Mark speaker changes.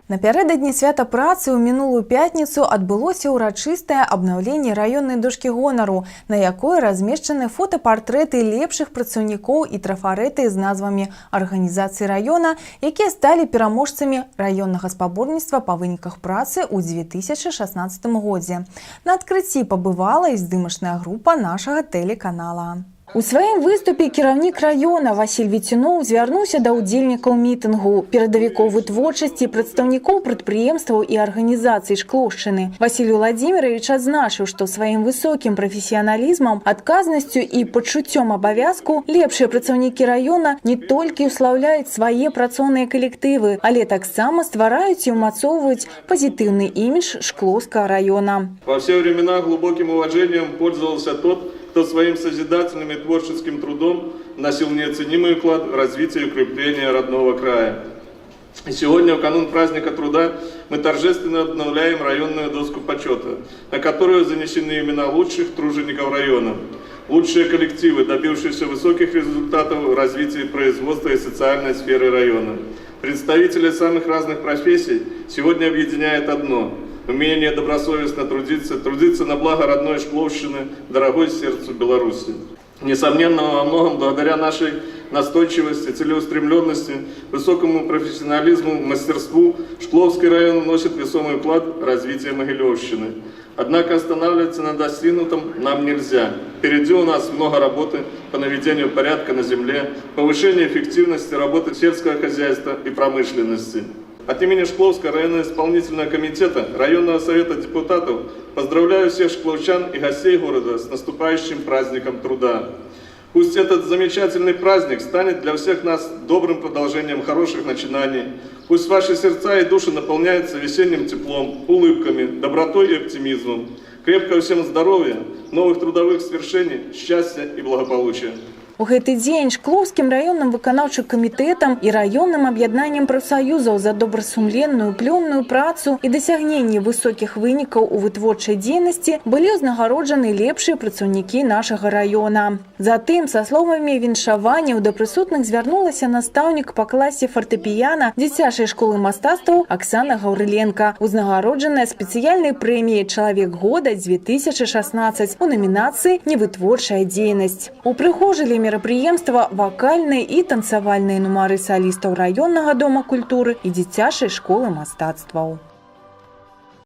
Speaker 1: Напярэдадні свята працы ў мінулую пятніцу адбылося ўрачыстае абнаўленне раённай дошкі гонару, на якой размешчаны фотапартрэты лепшых працаўнікоў і трафарэты з назвамі арганізацый раёна, якія сталі пераможцамі раённага спаборніцтва па выніках працы ў 2016 годзе. На адкрыцці пабывала і здымачная група нашага тэлеканала. У сваім выступе кіраўнік раёна Васіль Віцюноў звярнуўся да ўдзельнікаў мітынгу, перадавікоў вытворчасці, прадстаўнікоў прадпрыемстваў і арганізацый Шклоўшчыны. Васіль Владзімірович адзначыў, што сваім высокім прафесіяналізмам, адказнасцю і пачуццём абавязку лепшыя працаўнікі раёна не толькі ўслаўляюць свае працоўныя калектывы, але таксама ствараюць і ўмацоўваюць пазітыўны імідж Шклоўскага раёна.
Speaker 2: Во все времена глубоким уважением пользовался тот, кто своим созидательным и творческим трудом вносил неоценимый вклад в развитие и укрепление родного края. И сегодня, в канун праздника труда, мы торжественно обновляем районную доску почета, на которую занесены имена лучших тружеников района, лучшие коллективы, добившиеся высоких результатов в развитии производства и социальной сферы района. Представители самых разных профессий сегодня объединяет одно – умение добросовестно трудиться на благо родной Шкловщины, дорогой сердцу Беларуси. Несомненно, во многом благодаря нашей настойчивости, целеустремленности, высокому профессионализму, мастерству Шкловский район вносит весомый вклад в развитие Могилевщины. Однако останавливаться на достигнутом нам нельзя. Впереди у нас много работы по наведению порядка на земле, повышению эффективности работы сельского хозяйства и промышленности. От имени Шкловского районного исполнительного комитета Районного совета депутатов поздравляю всех шкловчан и гостей города с наступающим праздником труда. Пусть этот замечательный праздник станет для всех нас добрым продолжением хороших начинаний. Пусть ваши сердца и души наполняются весенним теплом, улыбками, добротой и оптимизмом. Крепкого всем здоровья, новых трудовых свершений, счастья и благополучия.
Speaker 1: У гэты дзень Шклоўскім раённым выканаўчым камітэтам і раённым аб'яднаннем прафсаюзаў за добрасумленную плённую працу і дасягненне высокіх вынікаў у вытворчай дзейнасці былі ўзнагароджаны лепшыя працаўнікі нашага раёна. Затым, са словамі віншаванняў да прысутных звярнулася настаўнік па класе фартэпіяна дзіцячай школы мастацтваў Аксана Гаўрыленка, узнагароджаная спецыяльнай прэміяй «Чалавек года 2016» у намінацыі «Невытворчая дзейнасць». Упрыгожылі мерапрыемства вакальныя і танцавальныя нумары салістаў раённага дома культуры і дзіцячай школы мастацтваў.